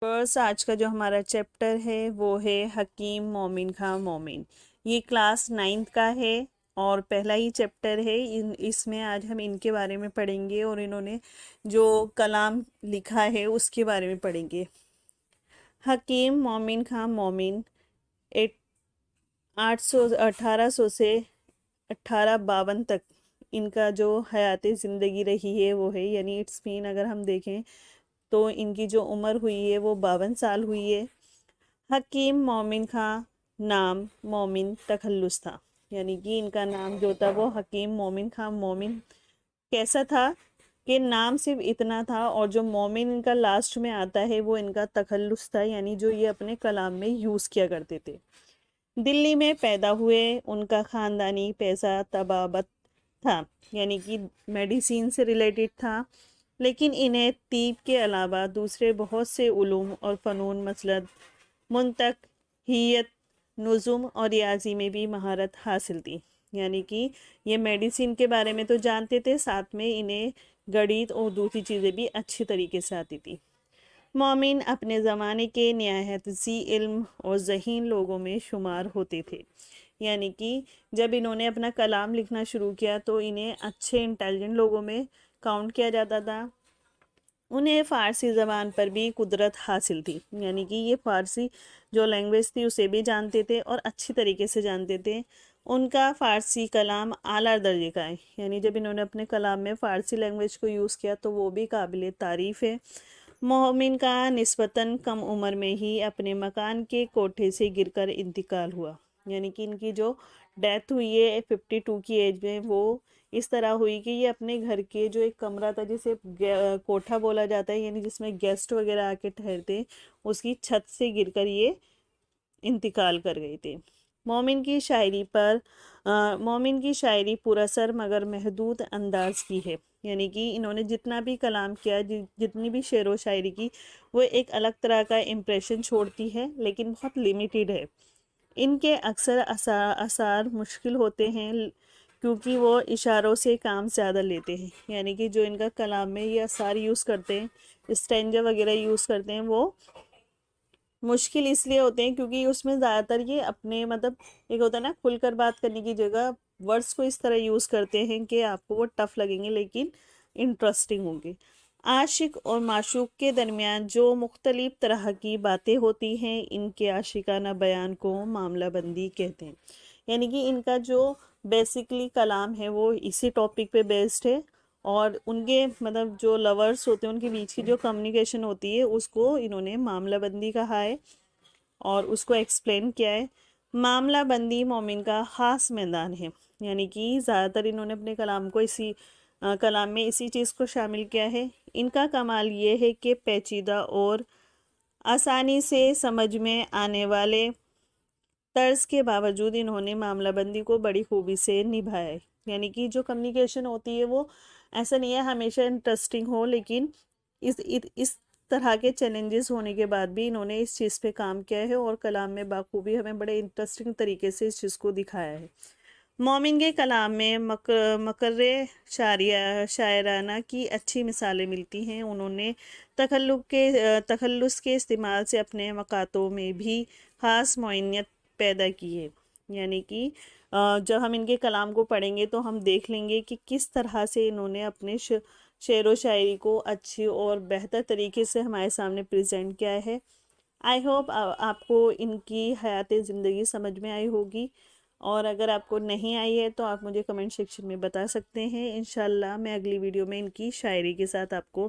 بس آج کا جو ہمارا چیپٹر ہے وہ ہے حکیم مومن خاں مومن۔ یہ کلاس 9 کا ہے اور پہلا ہی چیپٹر ہے۔ اس میں آج ہم ان کے بارے میں پڑھیں گے اور انہوں نے جو کلام لکھا ہے اس کے بارے میں پڑھیں گے۔ حکیم مومن خاں مومن 1800 سے 1852 تک ان کا جو حیات زندگی رہی ہے وہ ہے، یعنی اٹس مین اگر ہم دیکھیں تو ان کی جو عمر ہوئی ہے وہ 52 سال ہوئی ہے۔ حکیم مومن خاں نام مومن تخلص تھا، یعنی کہ ان کا نام جو تھا وہ حکیم مومن خاں مومن کیسا تھا کہ نام صرف اتنا تھا، اور جو مومن ان کا لاسٹ میں آتا ہے وہ ان کا تخلص تھا، یعنی جو یہ اپنے کلام میں یوز کیا کرتے تھے۔ دلی میں پیدا ہوئے، ان کا خاندانی پیشہ طبابت تھا، یعنی کہ میڈیسین سے ریلیٹڈ تھا، لیکن انہیں طب کے علاوہ دوسرے بہت سے علوم اور فنون مثلاً منطقیت، نظم اور ریاضی میں بھی مہارت حاصل تھی۔ یعنی کہ یہ میڈیسین کے بارے میں تو جانتے تھے، ساتھ میں انہیں گڑت اور دوسری چیزیں بھی اچھی طریقے سے آتی تھی۔ مومن اپنے زمانے کے نہایت ذی علم اور ذہین لوگوں میں شمار ہوتے تھے، یعنی کہ جب انہوں نے اپنا کلام لکھنا شروع کیا تو انہیں اچھے انٹیلیجنٹ لوگوں میں کاؤنٹ کیا جاتا تھا۔ انہیں فارسی زبان پر بھی قدرت حاصل تھی، یعنی کہ یہ فارسی جو لینگویج تھی اسے بھی جانتے تھے اور اچھی طریقے سے جانتے تھے۔ ان کا فارسی کلام اعلیٰ درجے کا ہے، یعنی جب انہوں نے اپنے کلام میں فارسی لینگویج کو یوز کیا تو وہ بھی قابل تعریف ہے۔ مومن کا نسبتاً کم عمر میں ہی اپنے مکان کے کوٹھے سے گر کر انتقال ہوا، یعنی کہ ان کی جو ڈیتھ ہوئی ہے 52 کی ایج میں، وہ اس طرح ہوئی کہ یہ اپنے گھر کے جو ایک کمرہ تھا جسے کوٹھا بولا جاتا ہے، یعنی جس میں گیسٹ وغیرہ آ کے ٹھہرتے، اس کی چھت سے گر کر یہ انتقال کر گئے تھے۔ مومن کی شاعری پر اثر مگر محدود انداز کی ہے، یعنی کہ انہوں نے جتنا بھی کلام کیا، جتنی بھی شعر و شاعری کی، وہ ایک الگ طرح کا امپریشن چھوڑتی ہے لیکن بہت لیمیٹیڈ ہے۔ ان کے اکثر اثار مشکل ہوتے ہیں کیونکہ وہ اشاروں سے کام زیادہ لیتے ہیں، یعنی کہ جو ان کا کلام میں یہ اثار یوز کرتے ہیں، اسٹینجا وغیرہ یوز کرتے ہیں، وہ مشکل اس لیے ہوتے ہیں کیونکہ اس میں زیادہ تر یہ اپنے ایک ہوتا ہے نا کھل کر بات کرنے کی جگہ ورڈز کو اس طرح یوز کرتے ہیں کہ آپ کو وہ ٹف لگیں گے لیکن انٹرسٹنگ ہوں گے۔ عاشق اور معشوق کے درمیان جو مختلف طرح کی باتیں ہوتی ہیں، ان کے عاشقانہ بیان کو معاملہ بندی کہتے ہیں، یعنی کہ ان کا جو بیسیکلی کلام ہے وہ اسی ٹاپک پہ بیسڈ ہے، اور ان کے جو لورز ہوتے ہیں ان کے بیچ کی جو کمیونیکیشن ہوتی ہے اس کو انہوں نے معاملہ بندی کہا ہے اور اس کو ایکسپلین کیا ہے۔ معاملہ بندی مومن کا خاص میدان ہے، یعنی کہ زیادہ تر انہوں نے اپنے کلام میں اسی چیز کو شامل کیا ہے۔ ان کا کمال یہ ہے کہ پیچیدہ اور آسانی سے سمجھ میں آنے والے طرز کے باوجود انہوں نے معاملہ بندی کو بڑی خوبی سے نبھایا ہے، یعنی کہ جو کمیونیکیشن ہوتی ہے وہ ایسا نہیں ہے ہمیشہ انٹرسٹنگ ہو، لیکن اس طرح کے چیلنجز ہونے کے بعد بھی انہوں نے اس چیز پہ کام کیا ہے اور کلام میں بخوبی ہمیں بڑے انٹرسٹنگ طریقے سے اس چیز کو دکھایا ہے۔ مومن کے کلام میں مکر شاعرانہ کی اچھی مثالیں ملتی ہیں۔ انہوں نے تخلص کے استعمال سے اپنے مقاطعوں میں بھی خاص معینیت پیدا کی ہے، یعنی کہ جب ہم ان کے کلام کو پڑھیں گے تو ہم دیکھ لیں گے کہ کس طرح سے انہوں نے اپنے شعر و شاعری کو اچھی اور بہتر طریقے سے ہمارے سامنے پریزنٹ کیا ہے۔ آئی ہوپ آپ کو ان کی حیات زندگی سمجھ میں آئی ہوگی، اور اگر آپ کو نہیں آئی ہے تو آپ مجھے کمنٹ سیکشن میں بتا سکتے ہیں۔ انشاءاللہ میں اگلی ویڈیو میں ان کی شاعری کے ساتھ آپ کو